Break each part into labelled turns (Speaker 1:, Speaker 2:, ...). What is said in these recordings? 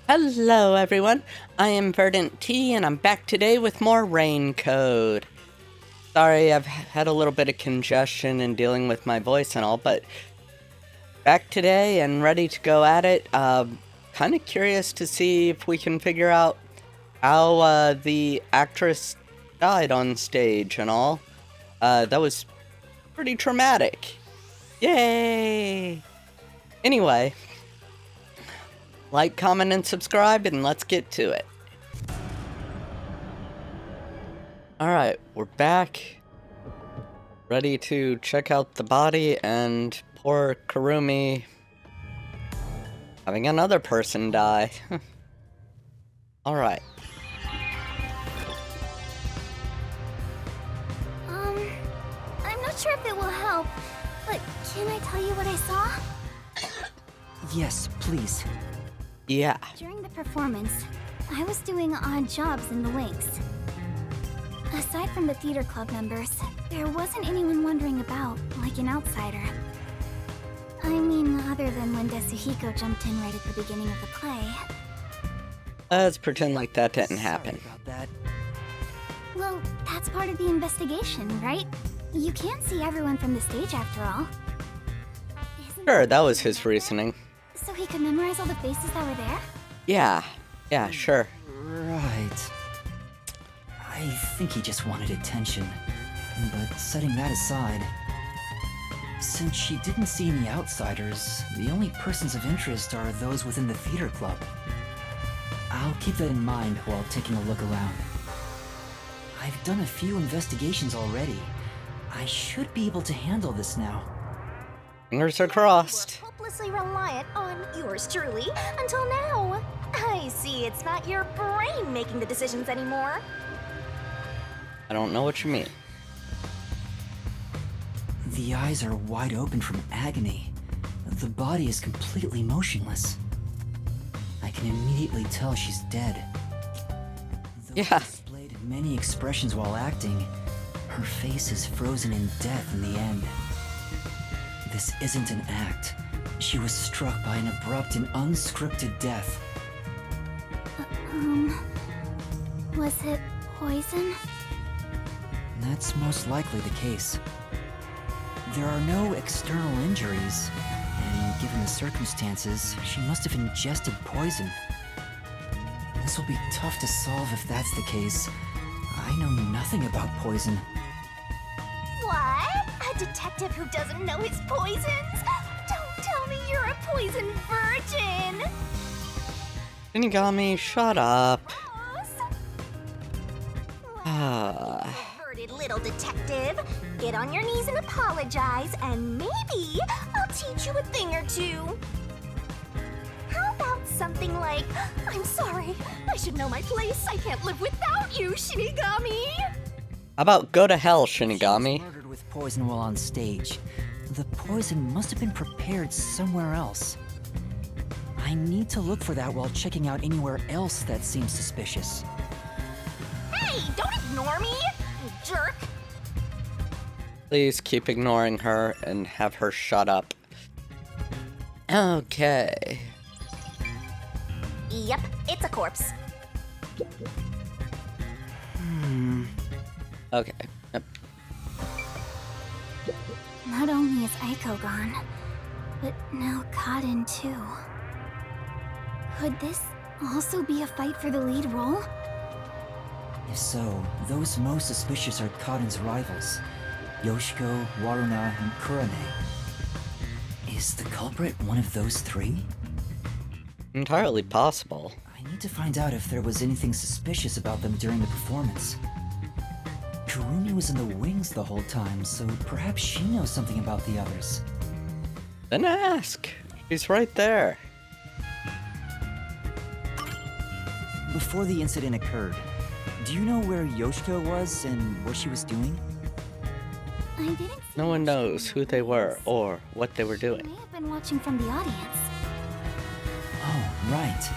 Speaker 1: Hello everyone, I am VerdantTea and I'm back today with more rain code. Sorry, I've had a little bit of congestion in dealing with my voice and all, but back today and ready to go at it. Kind of curious to see if we can figure out how the actress died on stage and all. That was pretty traumatic. Yay! Anyway. Like, comment, and subscribe, and let's get to it. Alright, we're back. Ready to check out the body, and poor Kurumi having another person die. Alright.
Speaker 2: I'm not sure if it will help, but can I tell you what I saw?
Speaker 3: Yes, please.
Speaker 1: Yeah.
Speaker 2: During the performance, I was doing odd jobs in the wings. Aside from the theater club members, there wasn't anyone wandering about, like an outsider. I mean, other than when Desuhiko jumped in right at the beginning of the play.
Speaker 1: Let's pretend like that didn't happen.
Speaker 3: Sorry about that.
Speaker 2: Well, that's part of the investigation, right? You can't see everyone from the stage after all.
Speaker 1: Sure, that was his reasoning.
Speaker 2: So he could memorize all the faces that were there?
Speaker 1: Yeah, sure.
Speaker 3: Right. I think he just wanted attention. But setting that aside, since she didn't see any outsiders, the only persons of interest are those within the theater club. I'll keep that in mind while taking a look around. I've done a few investigations already. I should be able to handle this now.
Speaker 1: Fingers are crossed.
Speaker 4: Hopelessly reliant on yours truly until now. I see it's not your brain making the decisions anymore.
Speaker 1: I don't know what you mean.
Speaker 3: The eyes are wide open from agony. The body is completely motionless. I can immediately tell she's dead. Though
Speaker 1: Yeah.
Speaker 3: she displayed many expressions while acting, her face is frozen in death in the end. This isn't an act. She was struck by an abrupt and unscripted death.
Speaker 2: Was it poison?
Speaker 3: That's most likely the case. There are no external injuries, and given the circumstances, she must have ingested poison. This will be tough to solve if that's the case. I know nothing about poison.
Speaker 4: What? A detective who doesn't know his poisons? Don't tell me you're a poison virgin!
Speaker 1: Shinigami, shut up.
Speaker 4: Perverted little detective. Get on your knees and apologize, and maybe I'll teach you a thing or two. How about something like, I'm sorry, I should know my place. I can't live without you, Shinigami.
Speaker 1: How about go to hell,
Speaker 3: She
Speaker 1: Shinigami?
Speaker 3: was murdered with poison while on stage. The poison must have been prepared somewhere else. I need to look for that while checking out anywhere else that seems suspicious.
Speaker 4: Hey, don't ignore me, you jerk.
Speaker 1: Please keep ignoring her and have her shut up. Okay.
Speaker 4: Yep, it's a corpse.
Speaker 1: Okay. Yep.
Speaker 2: Not only is Aiko gone, but now Kaden too. Could this also be a fight for the lead role?
Speaker 3: If so, those most suspicious are Kaden's rivals, Yoshiko, Waruna, and Kurane. Is the culprit one of those three?
Speaker 1: Entirely possible.
Speaker 3: I need to find out if there was anything suspicious about them during the performance. Kurumi was in the wings the whole time, so perhaps she knows something about the others.
Speaker 1: Then ask. She's right there.
Speaker 3: Before the incident occurred, do you know where Yoshiko was and what she was doing?
Speaker 2: I didn't see
Speaker 1: No one
Speaker 2: her
Speaker 1: knows who they were or what they were
Speaker 2: She
Speaker 1: doing.
Speaker 2: may have been watching from the audience.
Speaker 3: Oh, right.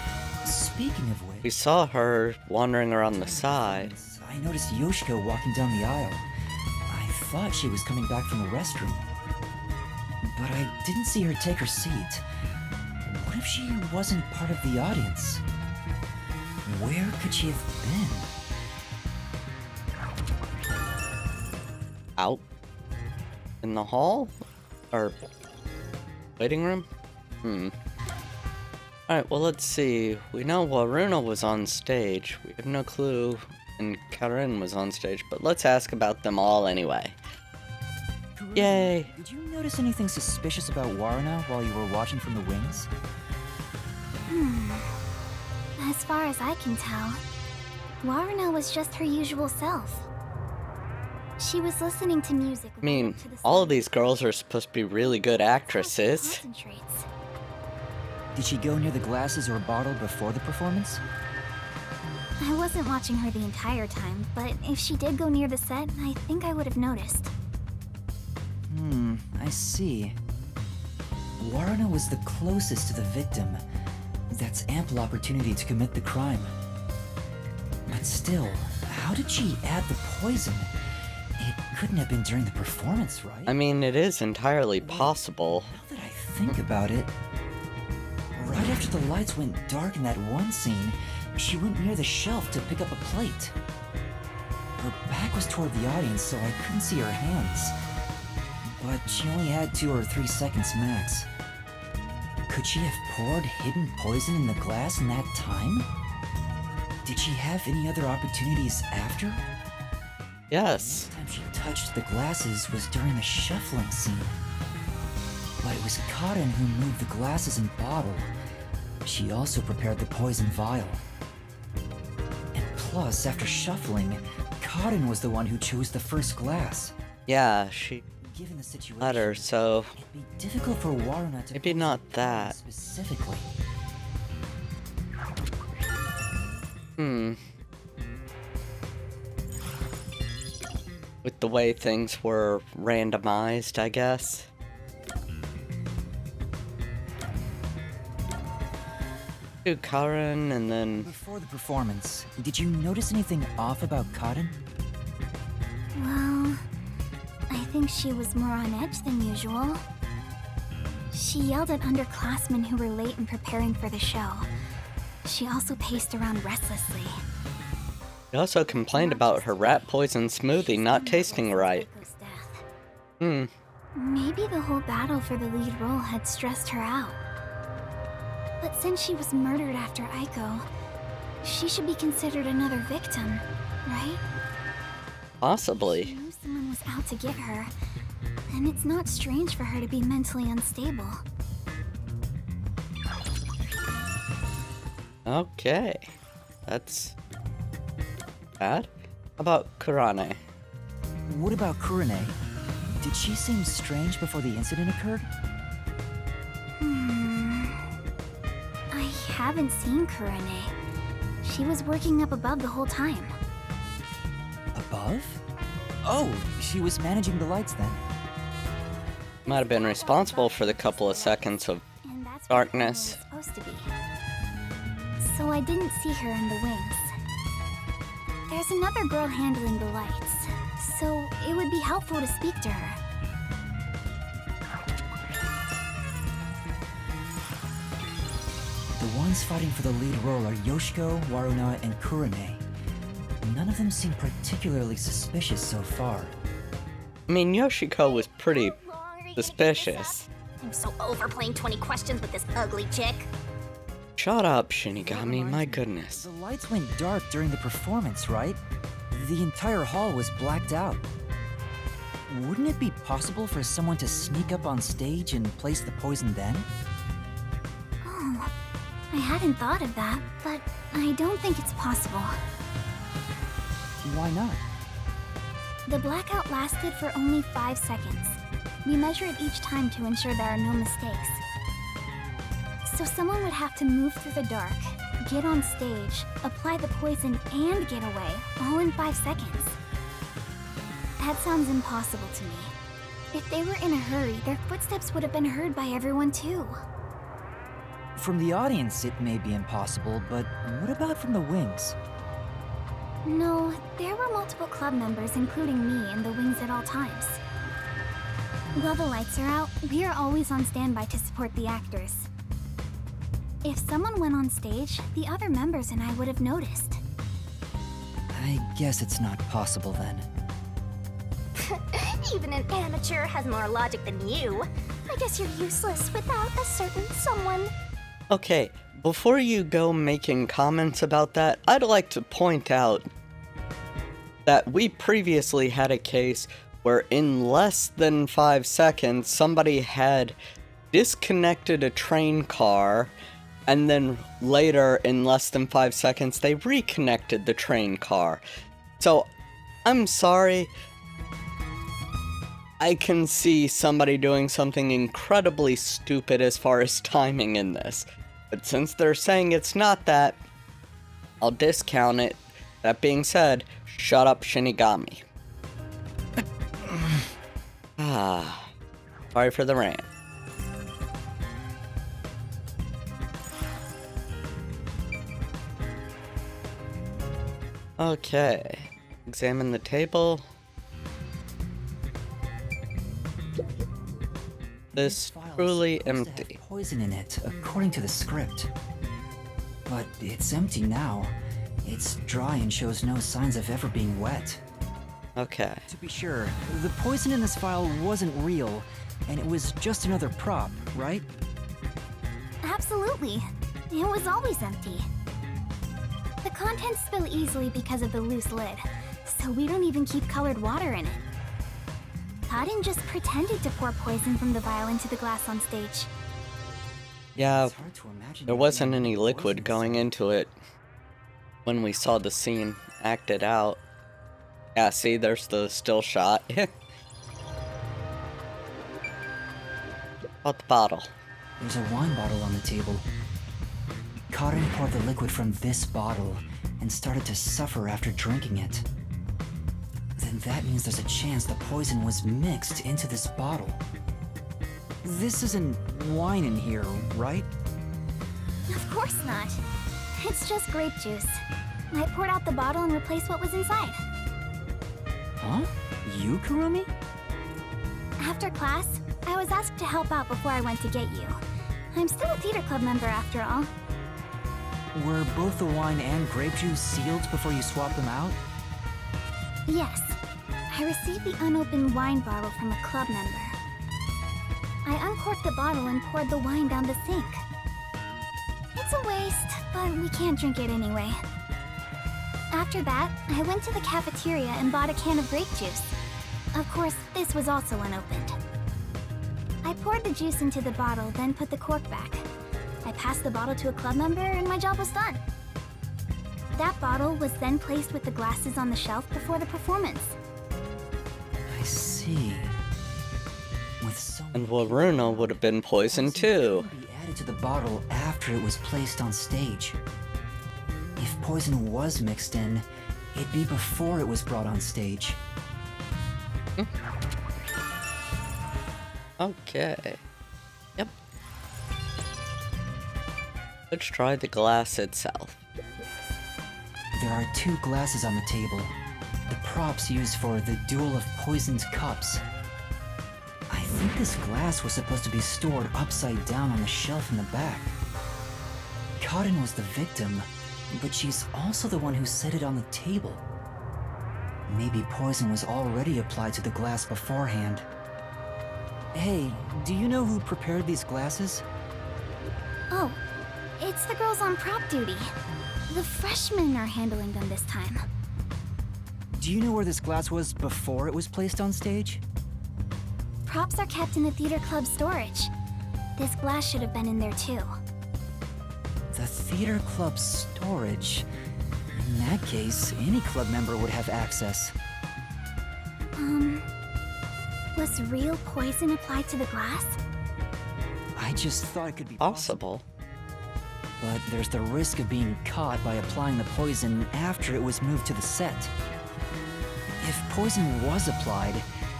Speaker 3: Speaking of which,
Speaker 1: We saw her wandering around the side.
Speaker 3: I noticed Yoshiko walking down the aisle. I thought she was coming back from the restroom. but I didn't see her take her seat. What if she wasn't part of the audience? Where could she have been?
Speaker 1: Out in the hall? Or waiting room? Alright, well, let's see. We know Waruna was on stage. We have no clue and Karen was on stage, but let's ask about them all anyway. Yay!
Speaker 3: Did you notice anything suspicious about Waruna while you were watching from the wings?
Speaker 2: As far as I can tell, Waruna was just her usual self. She was listening to music.
Speaker 1: I mean, all of these girls are supposed to be really good actresses.
Speaker 3: Did she go near the glasses or bottle before the performance?
Speaker 2: I wasn't watching her the entire time, but if she did go near the set, I think I would have noticed.
Speaker 3: I see. Waruna was the closest to the victim. That's ample opportunity to commit the crime. But still, how did she add the poison? It couldn't have been during the performance, right?
Speaker 1: I mean, it is entirely possible.
Speaker 3: Now that I think about it, right after the lights went dark in that one scene, she went near the shelf to pick up a plate. Her back was toward the audience, so I couldn't see her hands. But she only had 2 or 3 seconds max. Could she have poured hidden poison in the glass in that time? Did she have any other opportunities after?
Speaker 1: Yes.
Speaker 3: The time she touched the glasses was during the shuffling scene. But it was Karen who moved the glasses and bottle. She also prepared the poison vial. And plus, after shuffling, Karen was the one who chose the first glass.
Speaker 1: Yeah, she
Speaker 3: Given the situation,
Speaker 1: let her, so
Speaker 3: it'd be difficult for Waruna to
Speaker 1: maybe not that.
Speaker 3: specifically.
Speaker 1: With the way things were randomized, I guess. Do Karen and then...
Speaker 3: Before the performance, did you notice anything off about Karen?
Speaker 2: Well, I think she was more on edge than usual. She yelled at underclassmen who were late in preparing for the show. She also paced around restlessly.
Speaker 1: She also complained about her rat poison smoothie not tasting right.
Speaker 2: Maybe the whole battle for the lead role had stressed her out. But since she was murdered after Aiko, she should be considered another victim, right?
Speaker 1: Possibly.
Speaker 2: She knew someone was out to get her, and it's not strange for her to be mentally unstable.
Speaker 1: Okay. That's... bad? How about Kurane?
Speaker 3: What about Kurane? Did she seem strange before the incident occurred?
Speaker 2: I haven't seen Kurane. She was working up above the whole time.
Speaker 3: Above? Oh, she was managing the lights then.
Speaker 1: Might have been responsible for the couple of seconds of
Speaker 2: And that's
Speaker 1: darkness.
Speaker 2: where Kurane was supposed to be. So I didn't see her in the wings. There's another girl handling the lights, so it would be helpful to speak to her.
Speaker 3: The ones fighting for the lead role are Yoshiko, Waruna, and Kurane. None of them seem particularly suspicious so far.
Speaker 1: I mean, Yoshiko was pretty suspicious.
Speaker 4: I'm so over playing 20 questions with this ugly chick.
Speaker 1: Shut up, Shinigami, my goodness.
Speaker 3: The lights went dark during the performance, right? The entire hall was blacked out. Wouldn't it be possible for someone to sneak up on stage and place the poison then?
Speaker 2: Oh, I hadn't thought of that, but I don't think it's possible.
Speaker 3: Why not?
Speaker 2: The blackout lasted for only 5 seconds. We measure it each time to ensure there are no mistakes. So someone would have to move through the dark, get on stage, apply the poison, and get away, all in 5 seconds. That sounds impossible to me. If they were in a hurry, their footsteps would have been heard by everyone too.
Speaker 3: From the audience, it may be impossible, but what about from the wings?
Speaker 2: No, there were multiple club members, including me, in the wings at all times. While the lights are out, we are always on standby to support the actors. If someone went on stage, the other members and I would have noticed.
Speaker 3: I guess it's not possible then.
Speaker 4: Even an amateur has more logic than you. I guess you're useless without a certain someone.
Speaker 1: Okay, before you go making comments about that, I'd like to point out that we previously had a case where in less than 5 seconds, somebody had disconnected a train car, and then later, in less than 5 seconds, they reconnected the train car. So, I'm sorry. I can see somebody doing something incredibly stupid as far as timing in this. But since they're saying it's not that, I'll discount it. That being said, shut up, Shinigami. Sorry for the rant. Okay, examine the table. This truly empty.
Speaker 3: Poison in it, according to the script. But it's empty now. It's dry and shows no signs of ever being wet.
Speaker 1: Okay.
Speaker 3: To be sure, the poison in this file wasn't real, and it was just another prop, right?
Speaker 2: Absolutely. It was always empty. The contents spill easily because of the loose lid, so we don't even keep colored water in it. Cotton just pretended to pour poison from the vial into the glass on stage.
Speaker 1: Yeah, there wasn't any liquid going into it when we saw the scene acted out. Yeah, see, there's the still shot. About the bottle.
Speaker 3: There's a wine bottle on the table. Cotton poured the liquid from this bottle and started to suffer after drinking it. Then that means there's a chance the poison was mixed into this bottle. This isn't wine in here, right?
Speaker 2: Of course not. It's just grape juice. I poured out the bottle and replaced what was inside.
Speaker 3: Huh? You, Kurumi?
Speaker 2: After class, I was asked to help out before I went to get you. I'm still a theater club member after all.
Speaker 3: Were both the wine and grape juice sealed before you swapped them out?
Speaker 2: Yes. I received the unopened wine bottle from a club member. I uncorked the bottle and poured the wine down the sink. It's a waste, but we can't drink it anyway. After that, I went to the cafeteria and bought a can of grape juice. Of course, this was also unopened. I poured the juice into the bottle, then put the cork back. I passed the bottle to a club member and my job was done. That bottle was then placed with the glasses on the shelf before the performance.
Speaker 3: I see. With so
Speaker 1: And Waruna would have been poisoned too.
Speaker 3: Poison could be added to the bottle after it was placed on stage. If poison was mixed in, it'd be before it was brought on stage.
Speaker 1: Okay. Yep. Let's try the glass itself.
Speaker 3: There are 2 glasses on the table. The props used for the duel of poisoned cups. I think this glass was supposed to be stored upside down on the shelf in the back. Cotton was the victim, but she's also the one who set it on the table. Maybe poison was already applied to the glass beforehand. Hey, do you know who prepared these glasses?
Speaker 2: Oh, it's the girls on prop duty. The freshmen are handling them this time.
Speaker 3: Do you know where this glass was before it was placed on stage?
Speaker 2: Props are kept in the theater club storage. This glass should have been in there too.
Speaker 3: The theater club storage? In that case, any club member would have access.
Speaker 2: Was real poison applied to the glass?
Speaker 3: I just thought it could be
Speaker 1: Possible.
Speaker 3: But there's the risk of being caught by applying the poison after it was moved to the set. If poison was applied,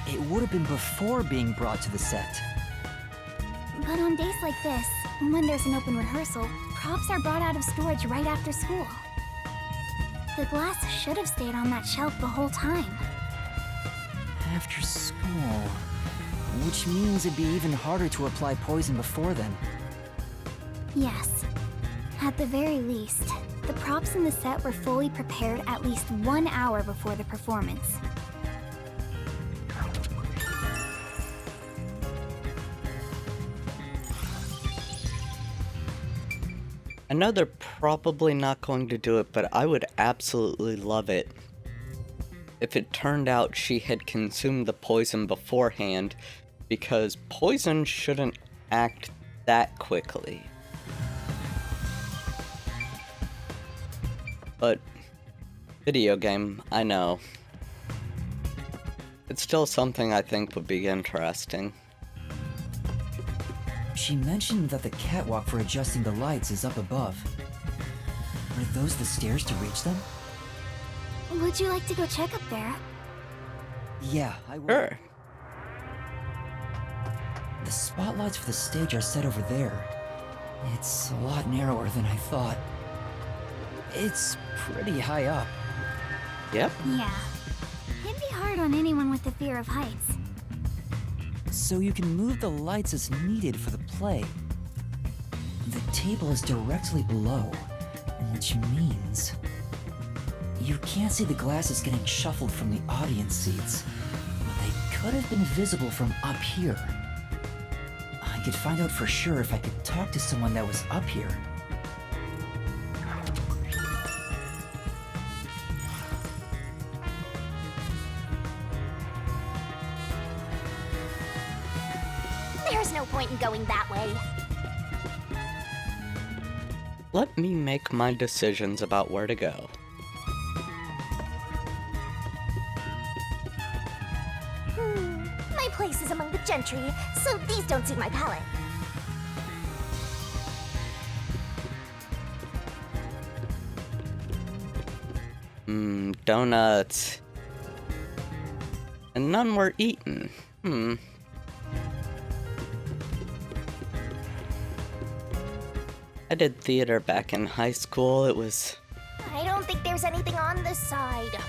Speaker 3: it would have been before being brought to the set.
Speaker 2: But on days like this, when there's an open rehearsal, props are brought out of storage right after school. The glass should have stayed on that shelf the whole time.
Speaker 3: After school, which means it'd be even harder to apply poison before then.
Speaker 2: Yes, At the very least, the props in the set were fully prepared at least 1 hour before the performance.
Speaker 1: I know they're probably not going to do it, but I would absolutely love it if it turned out she had consumed the poison beforehand, because poison shouldn't act that quickly. But video game, I know. It's still something I think would be interesting.
Speaker 3: She mentioned that the catwalk for adjusting the lights is up above. Are those the stairs to reach them?
Speaker 2: Would you like to go check up there?
Speaker 3: Yeah, I will.
Speaker 1: Sure.
Speaker 3: The spotlights for the stage are set over there. It's a lot narrower than I thought. It's pretty high up.
Speaker 1: Yep.
Speaker 2: Yeah. It'd be hard on anyone with the fear of heights.
Speaker 3: So you can move the lights as needed for the play. The table is directly below, which means you can't see the glasses getting shuffled from the audience seats, but they could have been visible from up here. I could find out for sure if I could talk to someone that was up here.
Speaker 4: There's no point in going that way.
Speaker 1: Let me make my decisions about where to go.
Speaker 4: My place is among the gentry, so these don't suit my palate.
Speaker 1: Donuts. And none were eaten. I did theater back in high school. It was
Speaker 4: I don't think there's anything on this side.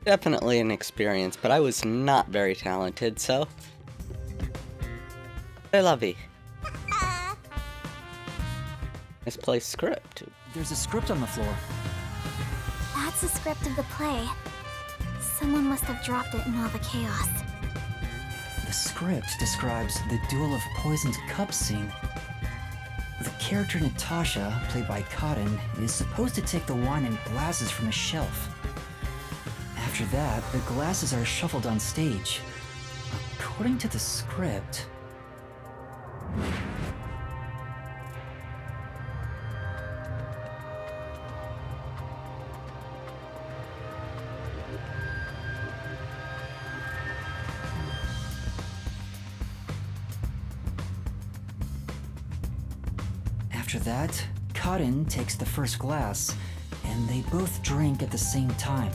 Speaker 1: definitely an experience, but I was not very talented, so... I love you. Misplaced script.
Speaker 3: There's a script on the floor.
Speaker 2: That's the script of the play. Someone must have dropped it in all the chaos.
Speaker 3: The script describes the Duel of Poisoned Cups scene. The character Natasha, played by Cotton, is supposed to take the wine and glasses from a shelf. After that, the glasses are shuffled on stage. According to the script... After that, Cotton takes the first glass, and they both drink at the same time.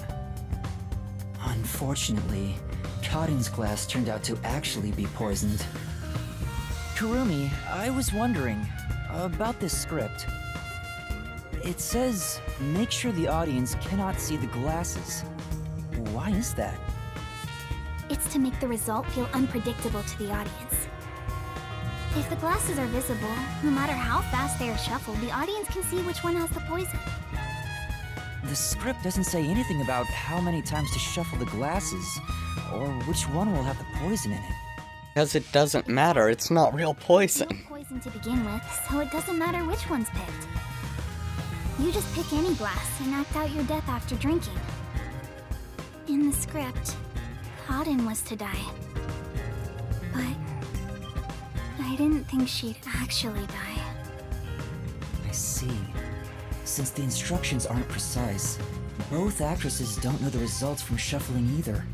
Speaker 3: Unfortunately, Cotton's glass turned out to actually be poisoned. Kurumi, I was wondering about this script. It says, make sure the audience cannot see the glasses. Why is that?
Speaker 2: It's to make the result feel unpredictable to the audience. If the glasses are visible, no matter how fast they are shuffled, the audience can see which one has the poison.
Speaker 3: The script doesn't say anything about how many times to shuffle the glasses, or which one will have the poison in it.
Speaker 1: Because it doesn't matter, it's not real poison.
Speaker 2: No poison to begin with, so it doesn't matter which one's picked. You just pick any glass and act out your death after drinking. In the script, Cotton was to die. But I didn't think she'd actually die.
Speaker 3: I see. Since the instructions aren't precise, both actresses don't know the results from shuffling either.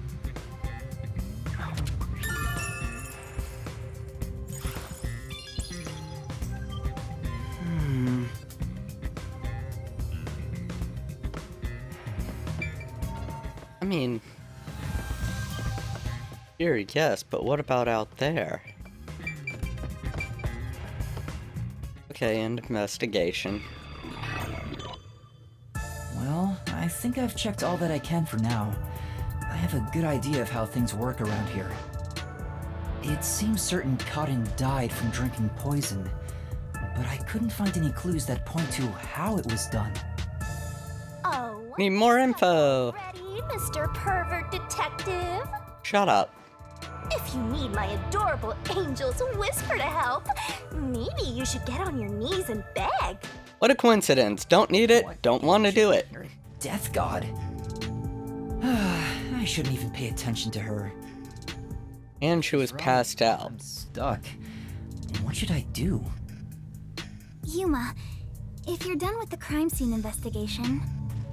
Speaker 1: I mean... Here, yes, but what about out there? Okay, end of investigation.
Speaker 3: Well, I think I've checked all that I can for now. I have a good idea of how things work around here. It seems certain Cotton died from drinking poison, but but I couldn't find any clues that point to how it was done.
Speaker 4: Oh.
Speaker 1: Need more info.
Speaker 4: Ready, Mr. Pervert Detective?
Speaker 1: Shut up.
Speaker 4: If you need my adorable angel's whisper to help, maybe you should get on your knees and beg.
Speaker 1: What a coincidence. Don't need it, don't want to do it.
Speaker 3: You're a death god. I shouldn't even pay attention to her.
Speaker 1: And she was passed out.
Speaker 3: I'm stuck. What should I do?
Speaker 2: Yuma, if you're done with the crime scene investigation,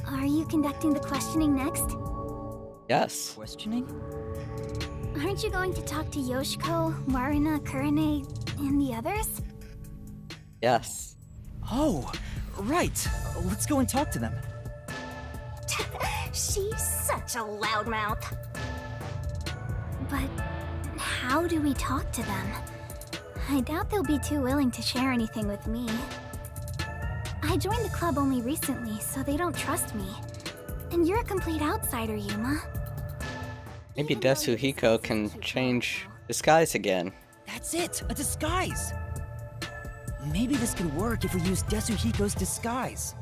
Speaker 2: are you conducting the questioning next?
Speaker 1: Yes.
Speaker 3: Questioning?
Speaker 2: Aren't you going to talk to Yoshiko, Marina, Kurane, and the others?
Speaker 1: Yes.
Speaker 3: Oh, right. Let's go and talk to them.
Speaker 4: She's such a loudmouth.
Speaker 2: But how do we talk to them? I doubt they'll be too willing to share anything with me. I joined the club only recently, so they don't trust me. And you're a complete outsider, Yuma.
Speaker 1: Maybe Desuhiko can change disguise again.
Speaker 3: That's it! A disguise! Maybe this could work if we use Desuhiko's disguise.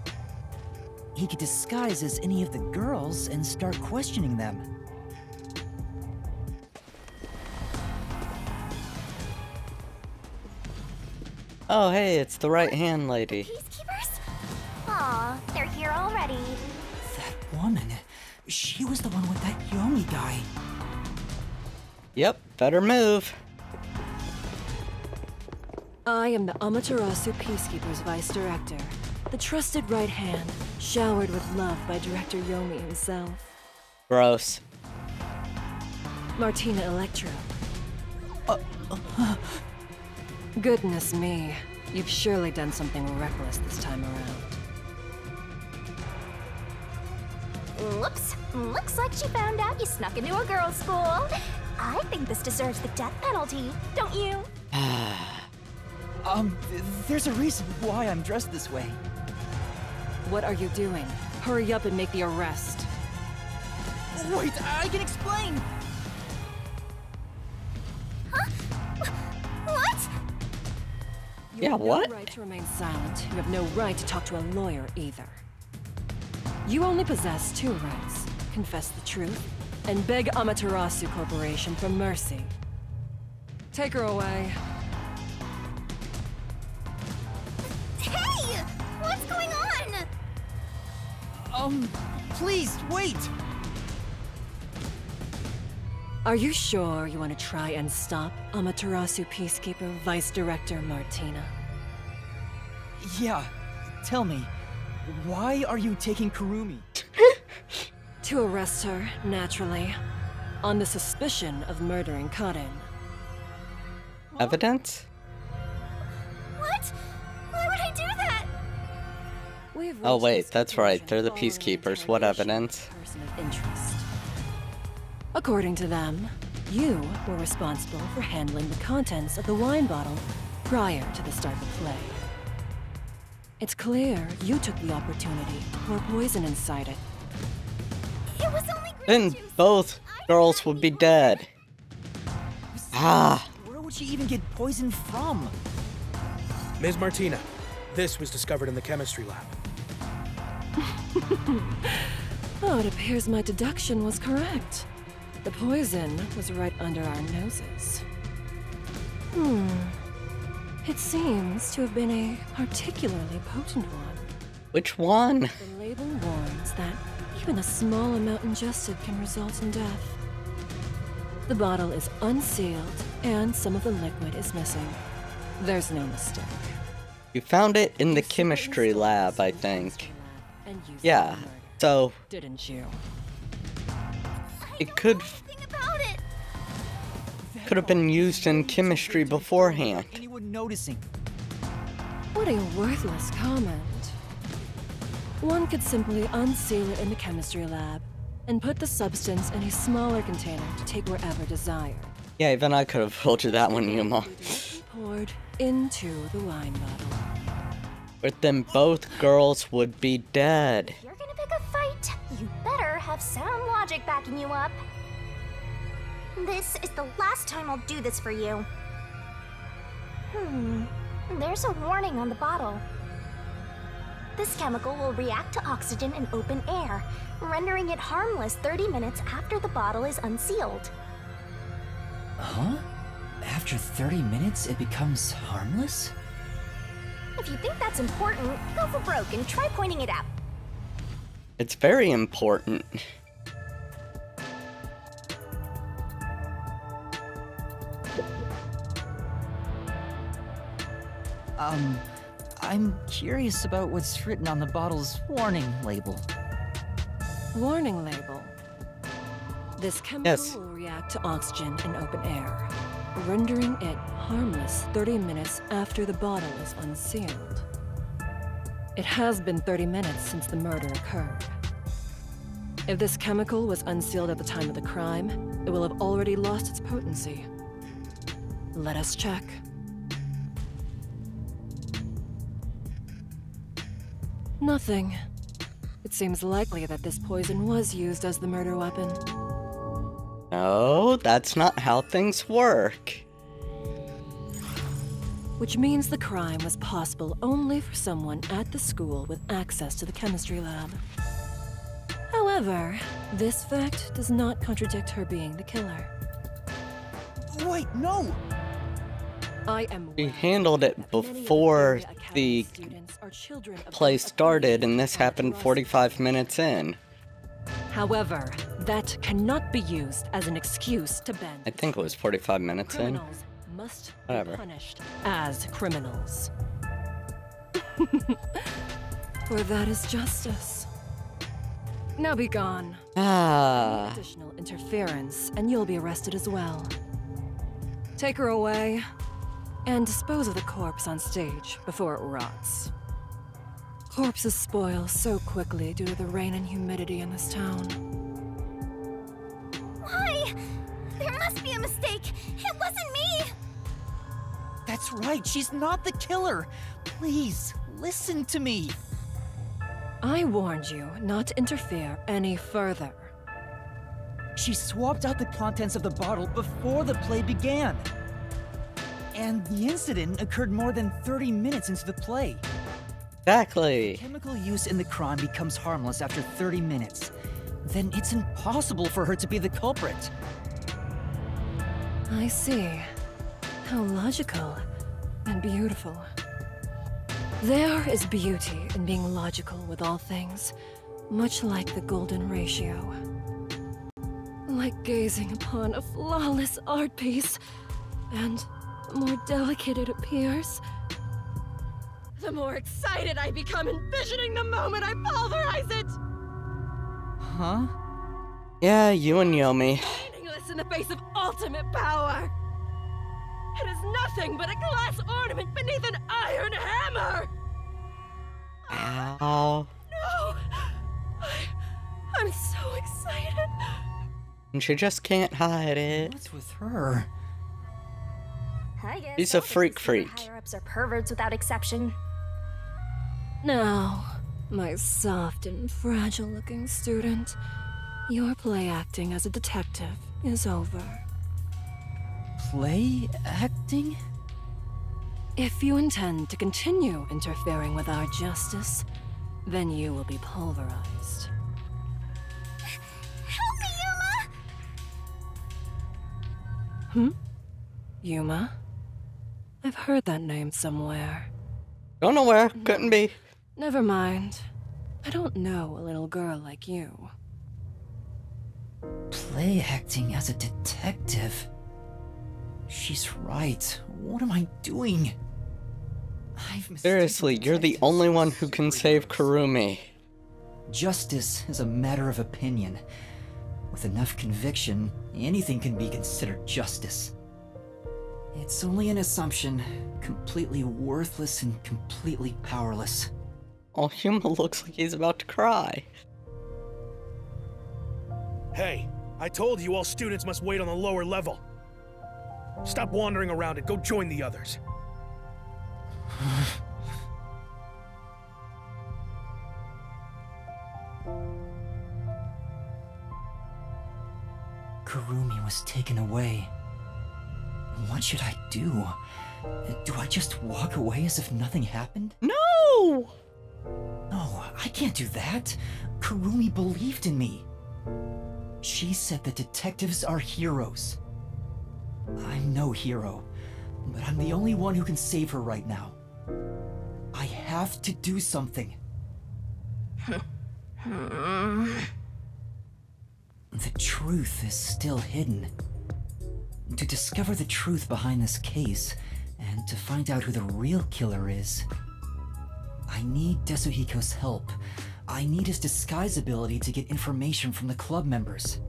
Speaker 3: He could disguise as any of the girls and start questioning them.
Speaker 1: Oh, hey, it's the right-hand lady.
Speaker 4: Peacekeepers? Aw, they're here already.
Speaker 3: That woman, she was the one with that Yomi guy.
Speaker 1: Yep, better move.
Speaker 5: I am the Amaterasu Peacekeepers Vice Director, the trusted right hand, showered with love by Director Yomi himself.
Speaker 1: Gross.
Speaker 5: Martina Electro. Goodness me, you've surely done something reckless this time around.
Speaker 4: Whoops. Looks like she found out you snuck into a girls' school. I think this deserves the death penalty, don't you?
Speaker 3: There's a reason why I'm dressed this way.
Speaker 5: What are you doing? Hurry up and make the arrest.
Speaker 3: Wait, I can explain!
Speaker 2: What?
Speaker 5: You
Speaker 1: Yeah,
Speaker 5: have
Speaker 1: what?
Speaker 5: no right to remain silent. You have no right to talk to a lawyer either. You only possess two rights. Confess the truth, and beg Amaterasu Corporation for mercy. Take her away.
Speaker 2: Hey! What's going on?
Speaker 3: Please, wait!
Speaker 5: Are you sure you want to try and stop Amaterasu Peacekeeper Vice Director Martina?
Speaker 3: Yeah, tell me, why are you taking Kurumi?
Speaker 5: To arrest her, naturally, on the suspicion of murdering Karin.
Speaker 1: Evidence?
Speaker 2: What? Why would I do that?
Speaker 5: We've
Speaker 1: Oh,
Speaker 5: reached
Speaker 1: wait,
Speaker 5: this
Speaker 1: that's right.
Speaker 5: conclusion
Speaker 1: They're the
Speaker 5: following
Speaker 1: Peacekeepers. What
Speaker 5: interrogation
Speaker 1: evidence?
Speaker 5: of a person of interest. According to them, you were responsible for handling the contents of the wine bottle prior to the start of the play. It's clear you took the opportunity to pour poison inside it.
Speaker 2: It was only grape
Speaker 1: Then
Speaker 2: juice.
Speaker 1: both girls would be dead. Ah.
Speaker 3: Where would she even get poison from?
Speaker 6: Ms. Martina, this was discovered in the chemistry lab.
Speaker 5: Oh, it appears my deduction was correct. The poison was right under our noses. It seems to have been a particularly potent one.
Speaker 1: Which one?
Speaker 5: The label warns that even a small amount ingested can result in death. The bottle is unsealed, and some of the liquid is missing. There's no mistake.
Speaker 1: You found it in the
Speaker 5: You
Speaker 1: chemistry
Speaker 5: secretly
Speaker 1: lab,
Speaker 5: stole
Speaker 1: I
Speaker 5: this
Speaker 1: think.
Speaker 5: chemistry lab and used it
Speaker 1: Yeah,
Speaker 5: for murder,
Speaker 1: so
Speaker 5: didn't you?
Speaker 1: it could
Speaker 2: Think about it.
Speaker 1: have been used in chemistry beforehand.
Speaker 3: Anyone noticing?
Speaker 5: What a worthless comment. One could simply unseal it in the chemistry lab and put the substance in a smaller container to take wherever desired.
Speaker 1: Yeah, even I could have told you that one, Yuma.
Speaker 5: Poured into the wine bottle.
Speaker 1: But then both girls would be dead.
Speaker 4: If you're gonna pick a fight, you better have sound logic backing you up. This is the last time I'll do this for you. There's a warning on the bottle. This chemical will react to oxygen in open air, rendering it harmless 30 minutes after the bottle is unsealed.
Speaker 3: Huh? After 30 minutes, it becomes harmless?
Speaker 4: If you think that's important, go for broke and try pointing it out.
Speaker 1: It's very important.
Speaker 3: I'm curious about what's written on the bottle's warning label.
Speaker 5: Warning label. This chemical
Speaker 1: Yes.
Speaker 5: will react to oxygen in open air, rendering it harmless 30 minutes after the bottle is unsealed. It has been 30 minutes since the murder occurred. If this chemical was unsealed at the time of the crime, it will have already lost its potency. Let us check. Nothing. It seems likely that this poison was used as the murder weapon.
Speaker 1: No, that's not how things work.
Speaker 5: Which means the crime was possible only for someone at the school with access to the chemistry lab. However, this fact does not contradict her being the killer.
Speaker 3: Wait, no!
Speaker 5: I am
Speaker 1: We
Speaker 5: aware
Speaker 1: handled it
Speaker 5: that many of
Speaker 1: before
Speaker 5: Academy
Speaker 1: the
Speaker 5: students are children of
Speaker 1: play
Speaker 5: both
Speaker 1: started, and
Speaker 5: authorities
Speaker 1: this happened
Speaker 5: and
Speaker 1: 45 minutes in.
Speaker 5: However, that cannot be used as an excuse to bend.
Speaker 1: I think it was 45 minutes in.
Speaker 5: Criminals must
Speaker 1: Whatever.
Speaker 5: be punished as criminals. For that is justice. Now be gone.
Speaker 1: Ah.
Speaker 5: Additional interference, and you'll be arrested as well. Take her away, and dispose of the corpse on stage before it rots. Corpses spoil so quickly due to the rain and humidity in this town.
Speaker 2: Why? There must be a mistake. It wasn't me.
Speaker 7: That's right, she's not the killer. Please, listen to me.
Speaker 5: I warned you not to interfere any further.
Speaker 7: She swapped out the contents of the bottle before the play began. And the incident occurred more than 30 minutes into the play.
Speaker 1: Exactly.
Speaker 7: Chemical use in the crime becomes harmless after 30 minutes. Then it's impossible for her to be the culprit.
Speaker 5: I see. How logical and beautiful. There is beauty in being logical with all things, much like the golden ratio. Like gazing upon a flawless art piece, and the more delicate it appears, the more excited I become envisioning the moment I pulverize it!
Speaker 7: Huh?
Speaker 1: Yeah, you and Yomi.
Speaker 5: Meaningless in the face of ultimate power! It is nothing but a glass ornament beneath an iron hammer!
Speaker 1: Ow.
Speaker 5: No! I'm so excited!
Speaker 1: And she just can't hide it.
Speaker 3: What's with her?
Speaker 4: I guess
Speaker 1: He's a
Speaker 4: all the
Speaker 1: freak
Speaker 4: secret
Speaker 1: freak.
Speaker 4: higher-ups are perverts without exception.
Speaker 5: Now, my soft and fragile-looking student, your play acting as a detective is over.
Speaker 3: Play acting?
Speaker 5: If you intend to continue interfering with our justice, then you will be pulverized.
Speaker 2: Help me, Yuma!
Speaker 5: Hmm? Yuma? I've heard that name somewhere.
Speaker 1: Don't know where. Couldn't be.
Speaker 5: Never mind. I don't know a little girl like you.
Speaker 3: Play acting as a detective? She's right. What am I doing? I've mistaken
Speaker 1: Seriously, you're the
Speaker 3: detectives
Speaker 1: only one who
Speaker 3: for
Speaker 1: can save
Speaker 3: criminals.
Speaker 1: Kurumi.
Speaker 3: Justice is a matter of opinion. With enough conviction, anything can be considered justice. It's only an assumption, completely worthless and completely powerless.
Speaker 1: Oh, Yuma looks like he's about to cry.
Speaker 6: Hey, I told you all students must wait on the lower level. Stop wandering around and go join the others.
Speaker 3: Kurumi was taken away. What should I do? Do I just walk away as if nothing happened?
Speaker 1: No!
Speaker 3: No, I can't do that. Kurumi believed in me. She said that detectives are heroes. I'm no hero, but I'm the only one who can save her right now. I have to do something. The truth is still hidden. To discover the truth behind this case, and to find out who the real killer is, I need Desuhiko's help. I need his disguise ability to get information from the club members.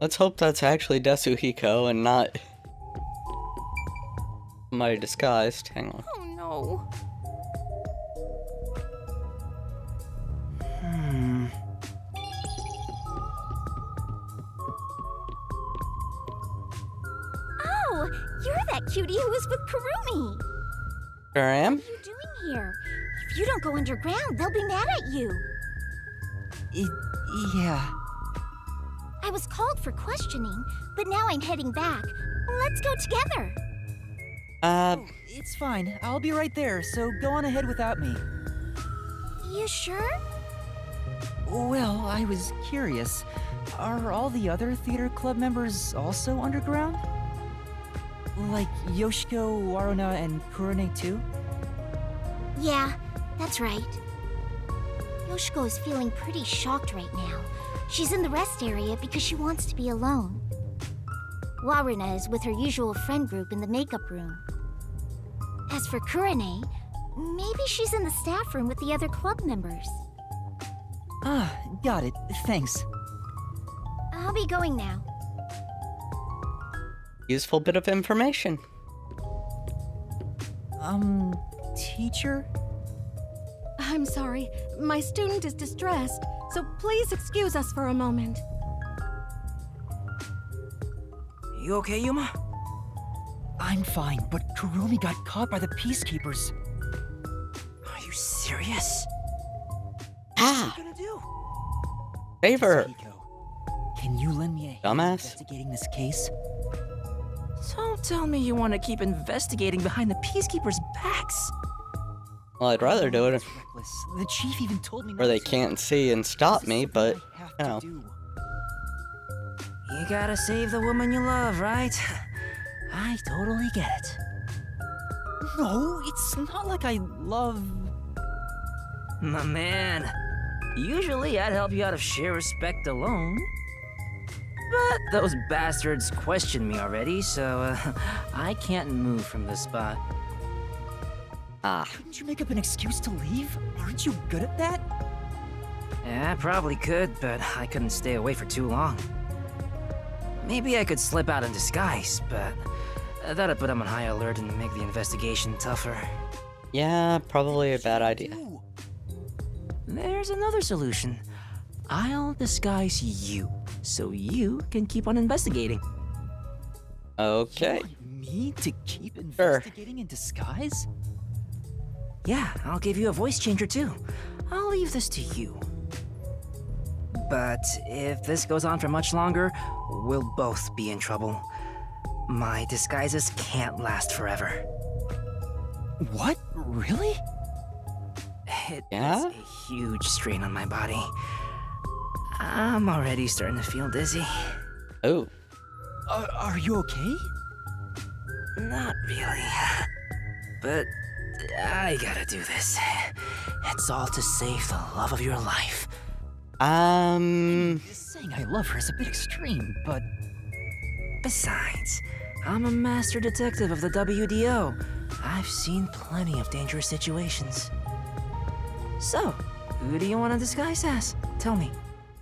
Speaker 1: Let's hope that's actually Desuhiko and not somebody disguised. Hang on.
Speaker 5: Oh no.
Speaker 4: Oh, you're that cutie who was with Kurumi.
Speaker 1: Here I am.
Speaker 4: What are you doing here? If you don't go underground, they'll be mad at you.
Speaker 7: Yeah.
Speaker 4: I was called for questioning, but now I'm heading back. Let's go together.
Speaker 7: It's fine. I'll be right there, so go on ahead without me.
Speaker 4: You sure?
Speaker 7: Well, I was curious. Are all the other theater club members also underground? Like Yoshiko, Waruna, and Kurone too?
Speaker 4: Yeah, that's right. Yoshiko is feeling pretty shocked right now. She's in the rest area because she wants to be alone. Waruna is with her usual friend group in the makeup room. As for Kurone, maybe she's in the staff room with the other club members.
Speaker 7: Ah, got it. Thanks.
Speaker 4: I'll be going now.
Speaker 1: Useful bit of information.
Speaker 7: Teacher?
Speaker 5: I'm sorry. My student is distressed, so please excuse us for a moment.
Speaker 3: You okay, Yuma? I'm fine, but Kurumi got caught by the Peacekeepers. Are you serious?
Speaker 1: Ah!
Speaker 3: What are you gonna do?
Speaker 1: Save her.
Speaker 3: Hiko, can you lend me a hand
Speaker 1: Dumbass.
Speaker 3: investigating this case?
Speaker 8: Don't tell me you want to keep investigating behind the Peacekeepers' backs.
Speaker 1: Well, I'd rather do it
Speaker 7: That's reckless. The chief even told me
Speaker 1: where
Speaker 7: not
Speaker 1: they
Speaker 7: to.
Speaker 1: can't see and stop
Speaker 7: This is
Speaker 1: me,
Speaker 7: something
Speaker 1: but,
Speaker 7: I have
Speaker 1: you
Speaker 7: to
Speaker 1: know.
Speaker 7: do.
Speaker 8: You gotta save the woman you love, right? I totally get it.
Speaker 7: No, it's not like I love...
Speaker 8: My man, usually I'd help you out of sheer respect alone. But those bastards questioned me already, so I can't move from this spot.
Speaker 1: Ah.
Speaker 7: Couldn't you make up an excuse to leave? Aren't you good at that?
Speaker 8: Yeah, I probably could, but I couldn't stay away for too long. Maybe I could slip out in disguise, but that'd put them on high alert and make the investigation tougher.
Speaker 1: Yeah, probably a bad idea.
Speaker 8: There's another solution. I'll disguise you, so you can keep on investigating.
Speaker 1: Okay.
Speaker 7: You want me to keep
Speaker 1: Sure.
Speaker 7: investigating in disguise?
Speaker 8: Yeah, I'll give you a voice changer too. I'll leave this to you. But if this goes on for much longer, we'll both be in trouble. My disguises can't last forever.
Speaker 7: What? Really?
Speaker 8: It
Speaker 1: Yeah?
Speaker 8: puts a huge strain on my body. I'm already starting to feel dizzy.
Speaker 1: Oh.
Speaker 7: Are you okay?
Speaker 8: Not really. But I gotta do this. It's all to save the love of your life.
Speaker 7: Just saying I love her is a bit extreme, but...
Speaker 8: Besides, I'm a master detective of the WDO. I've seen plenty of dangerous situations. So, who do you want to disguise as? Tell me.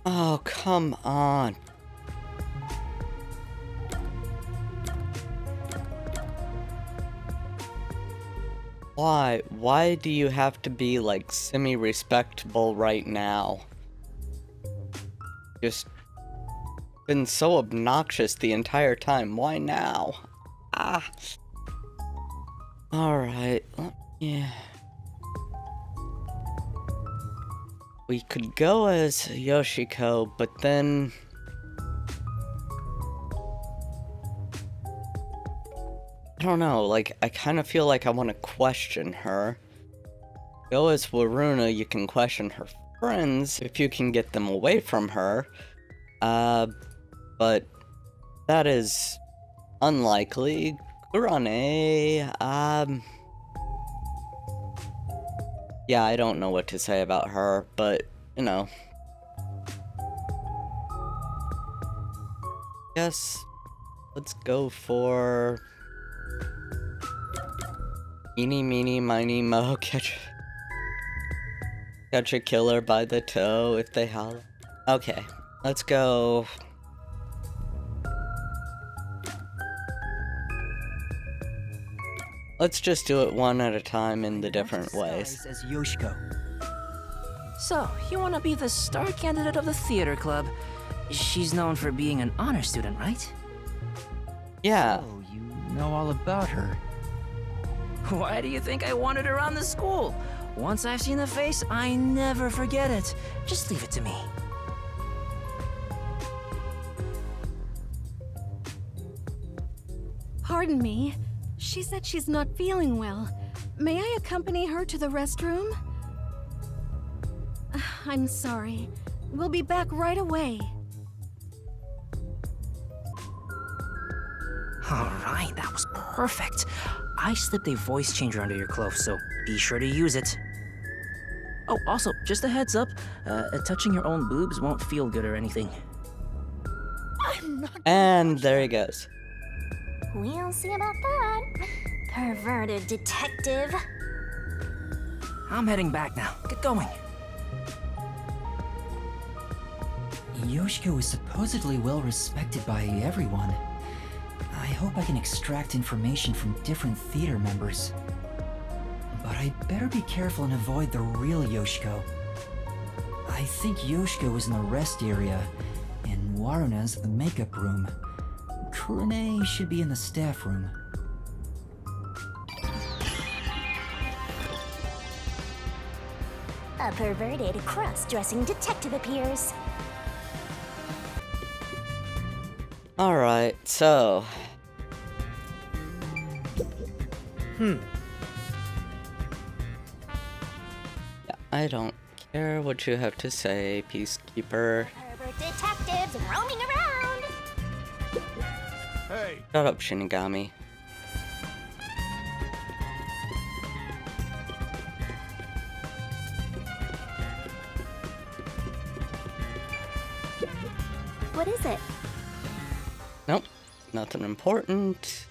Speaker 1: Oh, come on. Why? Why do you have to be, like, semi-respectable right now? Just been so obnoxious the entire time. Why now? Ah. Alright. Yeah. We could go as Yoshiko, but then... I don't know, like, I kind of feel like I want to question her. Go as Waruna, you can question her friends if you can get them away from her. But that is unlikely. Kurane, yeah, I don't know what to say about her, but, you know. Guess, let's go for... Eeny, meeny, miny, mo, catch a killer by the toe if they holler. Okay, let's go... Let's just do it one at a time in the different ways.
Speaker 8: As Yoshiko.
Speaker 3: So, you want to be the star candidate of the theater club? She's known for being an honor student, right?
Speaker 1: Yeah.
Speaker 7: Oh, you know all about her.
Speaker 3: Why do you think I wanted her on the school? Once I've seen the face, I never forget it. Just leave it to me.
Speaker 5: Pardon me. She said she's not feeling well. May I accompany her to the restroom? I'm sorry. We'll be back right away.
Speaker 3: Alright, that was perfect. I slipped a voice changer under your clothes, so be sure to use it. Oh, also, just a heads up, touching your own boobs won't feel good or anything.
Speaker 1: And there he goes.
Speaker 4: We'll see about that. Perverted detective.
Speaker 3: I'm heading back now. Get going.
Speaker 7: Yoshiko is supposedly well respected by everyone. I hope I can extract information from different theater members. But I better be careful and avoid the real Yoshiko. I think Yoshiko is in the rest area, and Waruna's the makeup room. Kurane should be in the staff room.
Speaker 4: A perverted cross-dressing detective appears.
Speaker 1: Alright, so... Yeah, I don't care what you have to say, Peacekeeper.
Speaker 4: Pervert detectives roaming around.
Speaker 6: Hey,
Speaker 1: Shut up, Shinigami.
Speaker 2: What is it?
Speaker 1: Nope, nothing important.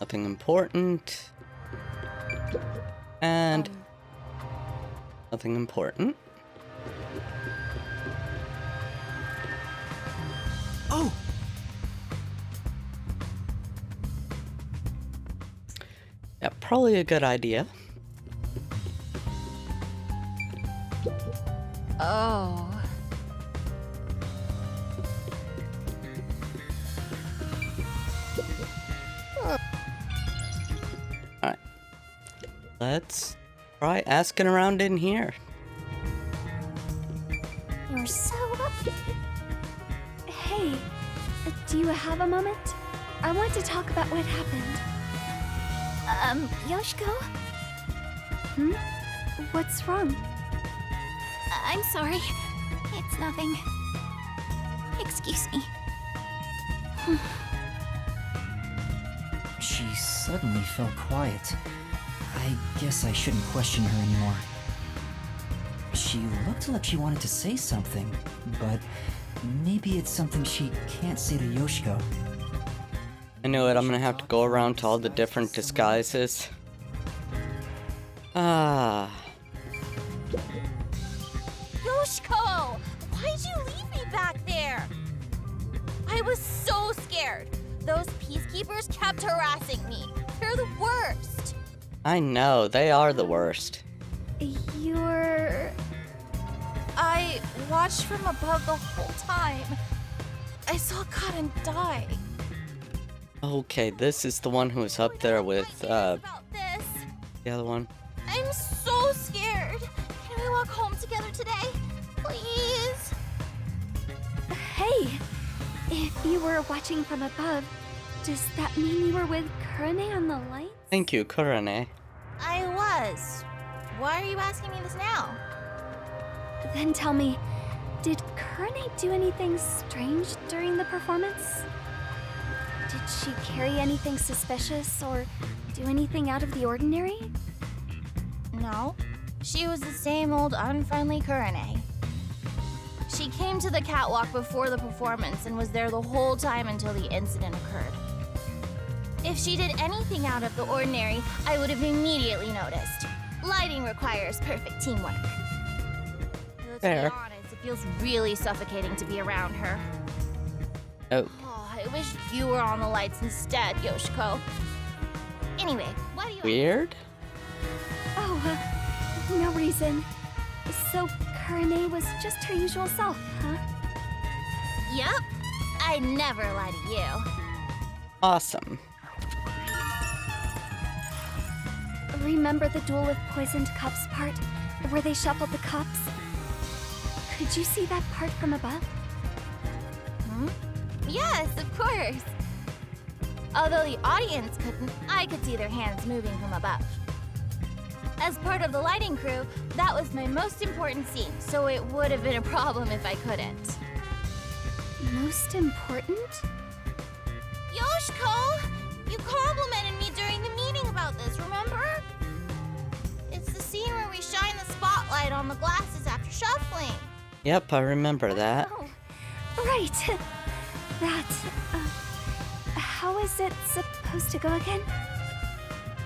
Speaker 1: Nothing important. And nothing important.
Speaker 8: Oh!
Speaker 1: Yeah, probably a good idea.
Speaker 5: Oh.
Speaker 1: Alright. Let's try asking around in here.
Speaker 4: You're so
Speaker 2: Hey, do you have a moment? I want to talk about what happened. Yoshiko? Hmm? What's wrong?
Speaker 4: I'm sorry. It's nothing. Excuse me.
Speaker 7: She suddenly fell quiet. I guess I shouldn't question her anymore. She looked like she wanted to say something, but maybe it's something she can't say to Yoshiko.
Speaker 1: I knew it, I'm gonna have to go around to all the different disguises. Ah.
Speaker 9: Yoshiko! Why'd you leave me back there? I was so scared. Those peacekeepers kept harassing me. They're the worst.
Speaker 1: I know, they are the worst.
Speaker 2: You're...
Speaker 9: I watched from above the whole time. I saw Cotton die.
Speaker 1: Okay, this is the one who was up there with,
Speaker 9: About this.
Speaker 1: the other one.
Speaker 9: I'm so scared. Can we walk home together today? Please?
Speaker 2: Hey! If you were watching from above, does that mean you were with Kurane on the lights?
Speaker 1: Thank you, Kurane.
Speaker 9: I was. Why are you asking me this now?
Speaker 2: Then tell me, did Kurane do anything strange during the performance? Did she carry anything suspicious or do anything out of the ordinary?
Speaker 9: No. She was the same old unfriendly Kurane. She came to the catwalk before the performance and was there the whole time until the incident occurred. If she did anything out of the ordinary, I would have immediately noticed. Lighting requires perfect teamwork. Let's
Speaker 1: Fair.
Speaker 9: be honest, it feels really suffocating to be around her.
Speaker 1: Oh.
Speaker 9: I wish you were on the lights instead, Yoshiko. Anyway, why do you...
Speaker 1: Weird?
Speaker 2: Oh, no reason. So Kurane was just her usual self, huh?
Speaker 9: Yep. I never lie to you.
Speaker 1: Awesome.
Speaker 2: Remember the duel with poisoned cups part, where they shuffled the cups? Could you see that part from above?
Speaker 9: Yes, of course. Although the audience couldn't, I could see their hands moving from above. As part of the lighting crew, that was my most important scene, so it would have been a problem if I couldn't.
Speaker 2: Most important?
Speaker 9: Yoshiko! You complimented me during the meeting about this, remember? It's the scene where we shine the spotlight on the glasses after shuffling.
Speaker 1: Yep, I remember that.
Speaker 2: Oh, right. That, how is it supposed to go again?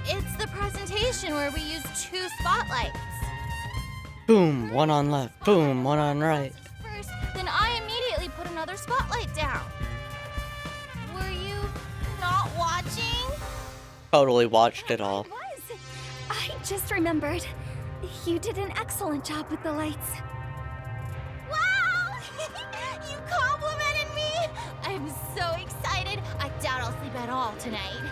Speaker 9: It's the presentation where we use 2 spotlights.
Speaker 1: Boom, one on left. Boom, one on right.
Speaker 9: First, then I immediately put another spotlight down. Were you not watching?
Speaker 1: Totally watched it all.
Speaker 2: Was. I just remembered. You did an excellent job with the lights.
Speaker 9: Wow! You complimented me! I'm so excited. I doubt I'll sleep at all tonight.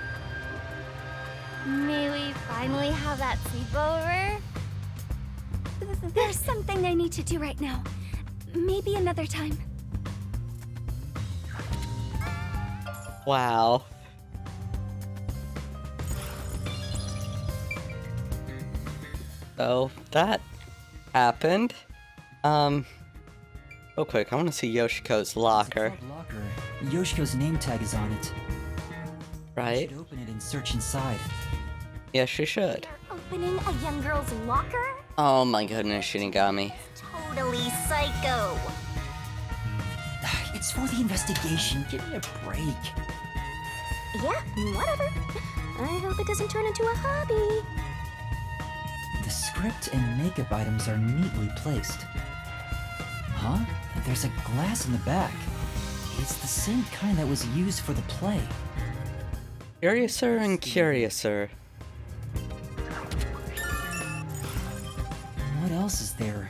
Speaker 9: May we finally have that sleepover?
Speaker 2: There's something I need to do right now. Maybe another time.
Speaker 1: Wow. So, that happened. Real quick, I want to see Yoshiko's locker.
Speaker 3: It's a club locker. Yoshiko's name tag is on it.
Speaker 1: Right?
Speaker 3: You should open it and search inside.
Speaker 1: Yes, you should.
Speaker 4: You're opening a young girl's locker?
Speaker 1: Oh my goodness, Shinigami.
Speaker 4: Totally psycho.
Speaker 3: It's for the investigation. Give me a break.
Speaker 4: Yeah, whatever. I hope it doesn't turn into a hobby.
Speaker 3: The script and makeup items are neatly placed. Huh? There's a glass in the back. It's the same kind that was used for the play.
Speaker 1: Curiouser and curiouser.
Speaker 3: What else is there?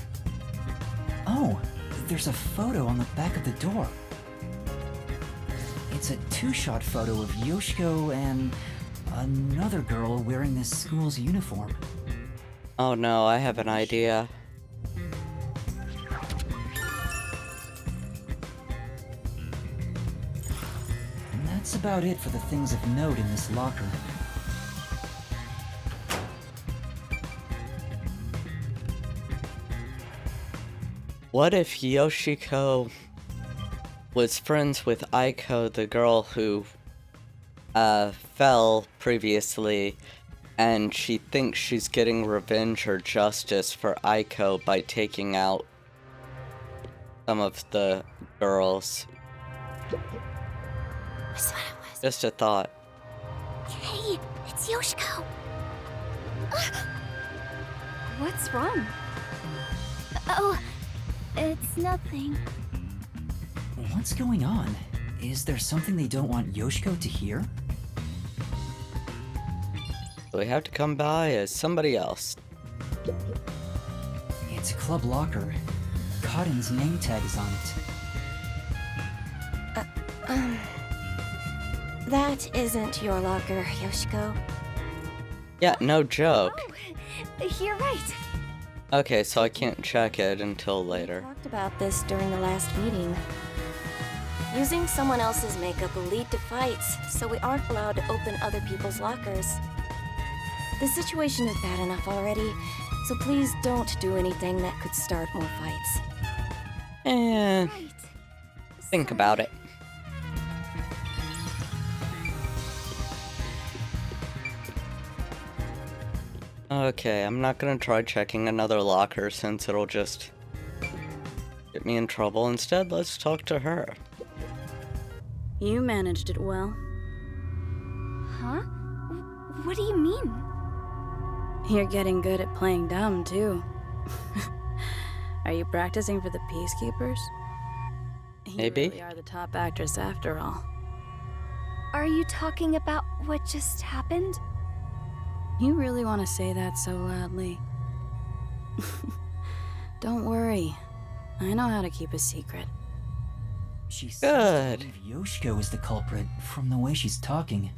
Speaker 3: Oh, there's a photo on the back of the door. It's a 2-shot photo of Yoshiko and another girl wearing this school's uniform.
Speaker 1: Oh no, I have an idea.
Speaker 3: And that's about it for the things of note in this locker.
Speaker 1: What if Yoshiko was friends with Aiko, the girl who fell previously, and she thinks she's getting revenge or justice for Aiko by taking out some of the girls?
Speaker 4: That's what it was.
Speaker 1: Just a thought.
Speaker 4: Hey, it's Yoshiko.
Speaker 2: What's wrong? Oh, it's nothing.
Speaker 3: What's going on? Is there something they don't want Yoshiko to hear?
Speaker 1: We have to come by as somebody else.
Speaker 3: It's a club locker. Cotton's name tag is on it.
Speaker 9: That isn't your locker, Yoshiko.
Speaker 1: Yeah, no joke.
Speaker 2: Oh, you're right.
Speaker 1: Okay, so I can't check it until
Speaker 9: We
Speaker 1: later.
Speaker 9: talked about this during the last meeting.
Speaker 5: Using someone else's makeup will lead to fights, so we aren't allowed to open other people's lockers. The situation is bad enough already, so please don't do anything that could start more fights.
Speaker 2: Right.
Speaker 1: Think about it. Okay, I'm not gonna try checking another locker since it'll just get me in trouble. Instead, let's talk to her.
Speaker 10: You managed it well.
Speaker 2: Huh? What do you mean?
Speaker 10: You're getting good at playing dumb, too. Are you practicing for the Peacekeepers?
Speaker 1: Maybe.
Speaker 10: You really are the top actress after all.
Speaker 2: Are you talking about what just happened?
Speaker 10: You really want to say that so loudly? Don't worry. I know how to keep a secret.
Speaker 3: She
Speaker 1: Good.
Speaker 3: seems to believe Yoshiko is the culprit from the way she's talking.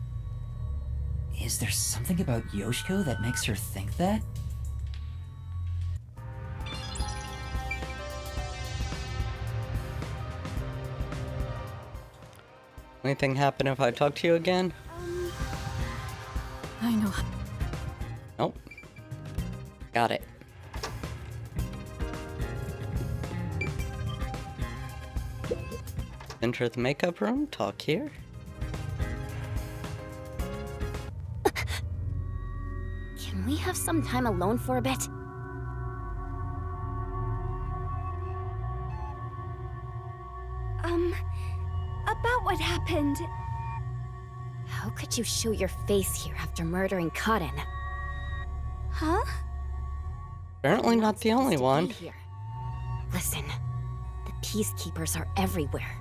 Speaker 3: Is there something about Yoshiko that makes her think that?
Speaker 1: Anything happen if I talk to you again?
Speaker 10: I know.
Speaker 1: Nope. Got it. Enter the makeup room, talk here.
Speaker 9: Can we have some time alone for a bit?
Speaker 2: About what happened?
Speaker 9: How could you show your face here after murdering Karen?
Speaker 2: Huh?
Speaker 1: Apparently not the only one.
Speaker 9: Here. Listen, the Peacekeepers are everywhere.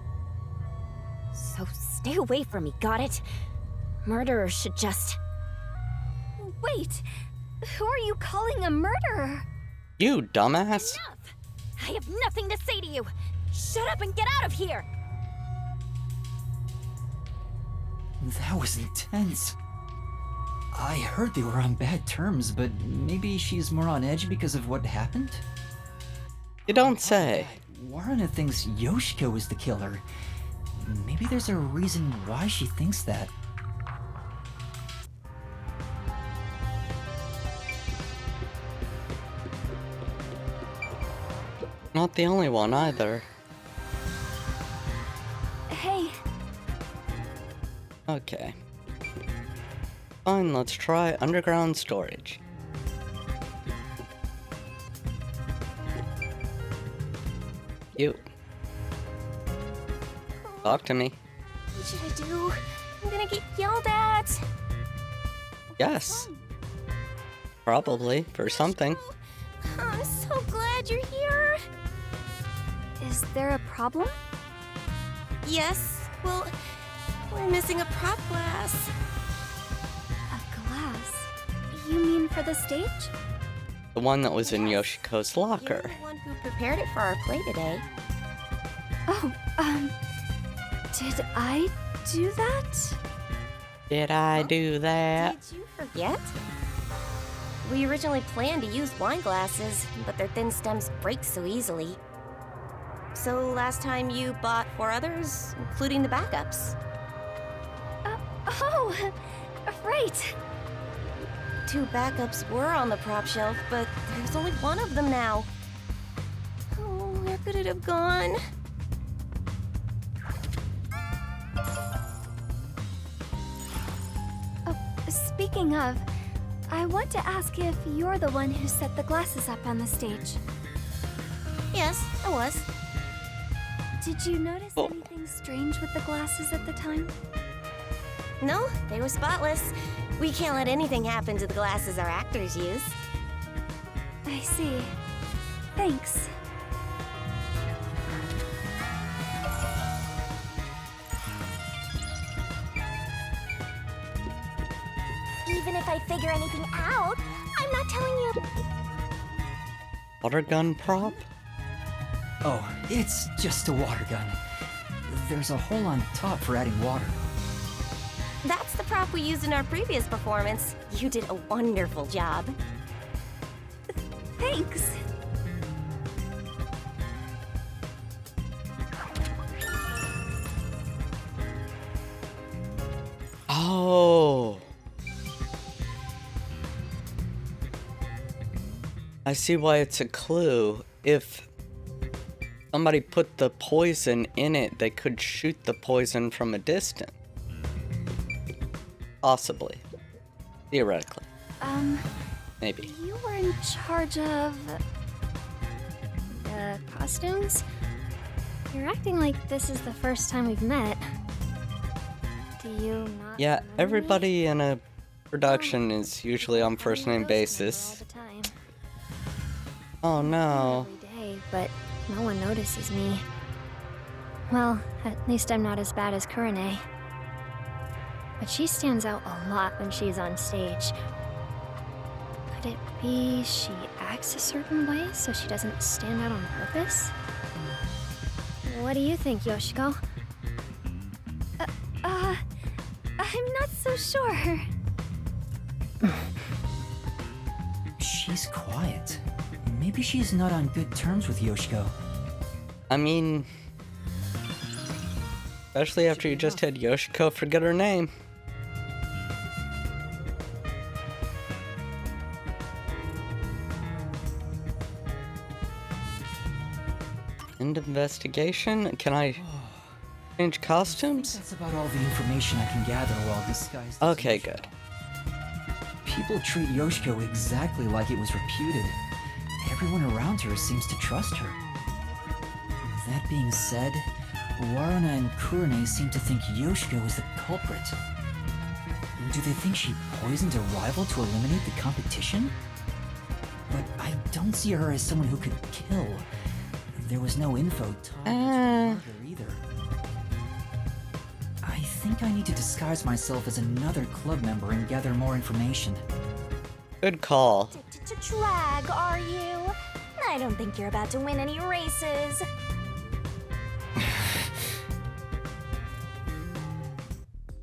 Speaker 9: So stay away from me, got it? Murderers should just...
Speaker 2: Wait! Who are you calling a murderer?
Speaker 1: You dumbass.
Speaker 9: Enough! I have nothing to say to you! Shut up and get out of here!
Speaker 3: That was intense. I heard they were on bad terms, but maybe she's more on edge because of what happened?
Speaker 1: You don't say.
Speaker 3: Warren thinks Yoshiko is the killer. Maybe there's a reason why she thinks that.
Speaker 1: Not the only one either.
Speaker 2: Hey,
Speaker 1: Okay. Fine, let's try underground storage. You. Talk to me.
Speaker 9: What should I do? I'm gonna get yelled at!
Speaker 1: Yes. Probably, for something.
Speaker 9: I'm so glad you're here!
Speaker 2: is there a problem?
Speaker 9: Yes, well, we're missing a prop glass.
Speaker 2: A glass? You mean for the stage?
Speaker 1: The one that was in Yoshiko's locker.
Speaker 9: You're the one who prepared it for our play today.
Speaker 2: Oh, did I do that?
Speaker 1: Did I do that?
Speaker 9: Did you forget? We originally planned to use wine glasses, but their thin stems break so easily. So last time you bought 4 others, including the backups.
Speaker 2: Oh, right.
Speaker 9: 2 backups were on the prop shelf, but there's only 1 of them now. Oh, where could it have gone?
Speaker 2: Speaking of, I want to ask if you're the one who set the glasses up on the stage.
Speaker 9: Yes, I was.
Speaker 2: Did you notice anything strange with the glasses at the time?
Speaker 9: No, they were spotless. We can't let anything happen to the glasses our actors use.
Speaker 2: I see. Thanks.
Speaker 4: Even if I figure anything out, I'm not telling you.
Speaker 1: Water gun prop?
Speaker 3: Oh, it's just a water gun. There's a hole on top for adding water.
Speaker 9: That's the prop we used in our previous performance. You did a wonderful job.
Speaker 2: Thanks.
Speaker 1: Oh. I see why it's a clue. If somebody put the poison in it, they could shoot the poison from a distance. Possibly. Theoretically. Maybe.
Speaker 2: You were in charge of the costumes? You're acting like this is the first time we've met. Do you not
Speaker 1: Yeah,
Speaker 2: know
Speaker 1: everybody in a production is usually on first name basis.
Speaker 2: all the time.
Speaker 1: Oh no.
Speaker 2: Every day, but no one notices me. Well, at least I'm not as bad as Kurane. But she stands out a lot when she's on stage. Could it be she acts a certain way so she doesn't stand out on purpose? What do you think, Yoshiko? I'm not so sure.
Speaker 3: She's quiet. Maybe she's not on good terms with Yoshiko.
Speaker 1: I mean, especially after you just had Yoshiko forget her name. End of investigation? Can I change costumes?
Speaker 3: That's about all the information I can gather while disguised as
Speaker 1: Okay,
Speaker 3: Yoshiko.
Speaker 1: good.
Speaker 3: People treat Yoshiko exactly like it was reputed. Everyone around her seems to trust her. That being said, Waruna and Kurane seem to think Yoshiko is the culprit. Do they think she poisoned a rival to eliminate the competition? But I don't see her as someone who could kill. There was no info tied to her either. I think I need to disguise myself as another club member and gather more information.
Speaker 1: Good call.
Speaker 4: To drag, are you? I don't think you're about to win any races.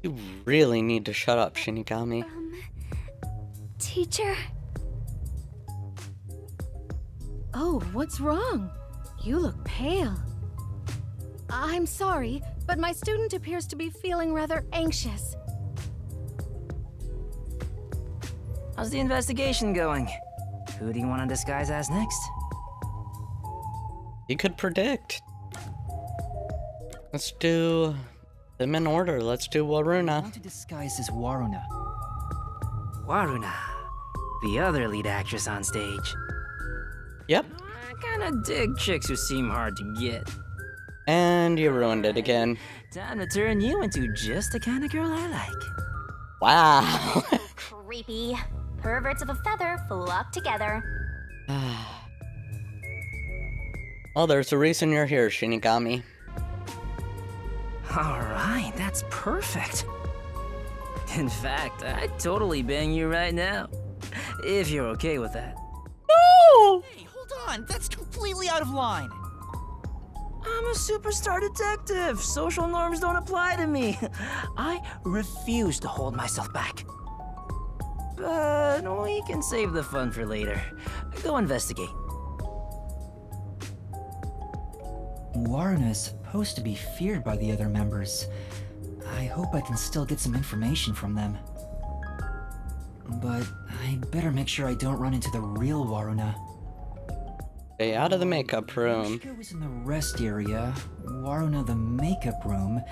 Speaker 1: You really need to shut up, Shinigami.
Speaker 2: Teacher?
Speaker 5: Oh, what's wrong? You look pale. I'm sorry, but my student appears to be feeling rather anxious.
Speaker 8: How's the investigation going? Who do you want to disguise as next?
Speaker 1: You could predict. Let's do them in order. Let's do
Speaker 3: I
Speaker 1: Waruna.
Speaker 3: want to disguise as Waruna.
Speaker 8: Waruna, the other lead actress on stage.
Speaker 1: Yep.
Speaker 8: I kinda dig chicks who seem hard to get.
Speaker 1: And you ruined it again.
Speaker 8: Time to turn you into just the kind of girl I like.
Speaker 1: Wow.
Speaker 4: Creepy. Perverts of a feather flock together.
Speaker 1: Well, there's a reason you're here, Shinigami.
Speaker 8: Alright, that's perfect. In fact, I'd totally bang you right now. If you're okay with that.
Speaker 1: No!
Speaker 7: Hey, hold on! That's completely out of line!
Speaker 8: I'm a superstar detective. Social norms don't apply to me. I refuse to hold myself back. But we can save the fun for later. Go investigate.
Speaker 3: Waruna is supposed to be feared by the other members. I hope I can still get some information from them. But I better make sure I don't run into the real Waruna.
Speaker 1: Stay out of the makeup room.
Speaker 3: Yoshiko was in the rest area, Waruna the makeup room,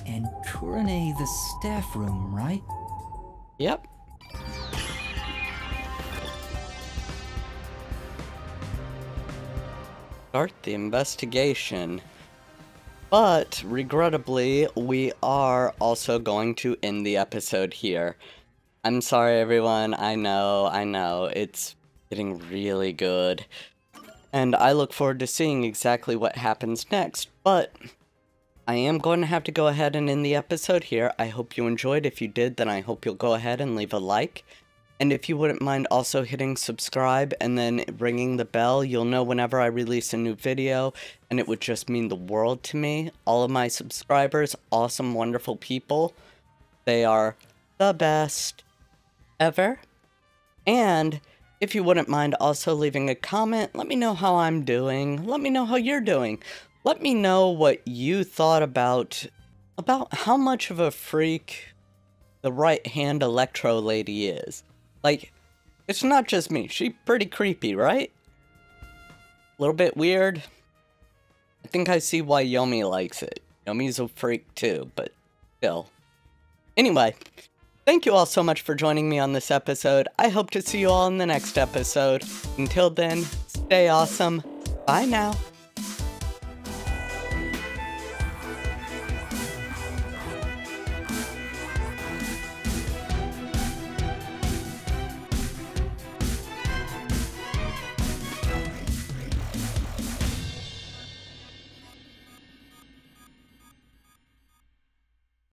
Speaker 3: and Kurane the staff room, right?
Speaker 1: Yep. Start the investigation. But, regrettably, we are also going to end the episode here. I'm sorry, everyone. I know. It's getting really good. And I look forward to seeing exactly what happens next. But I am going to have to go ahead and end the episode here. I hope you enjoyed. If you did, then I hope you'll go ahead and leave a like. And if you wouldn't mind also hitting subscribe and then ringing the bell, you'll know whenever I release a new video, and it would just mean the world to me. All of my subscribers, awesome, wonderful people. They are the best ever. And if you wouldn't mind also leaving a comment, let me know how I'm doing. Let me know how you're doing. Let me know what you thought about how much of a freak the right-hand electro lady is. Like, it's not just me. She's pretty creepy, right? A little bit weird. I think I see why Yomi likes it. Yomi's a freak too, but still. Anyway, thank you all so much for joining me on this episode. I hope to see you all in the next episode. Until then, stay awesome. Bye now.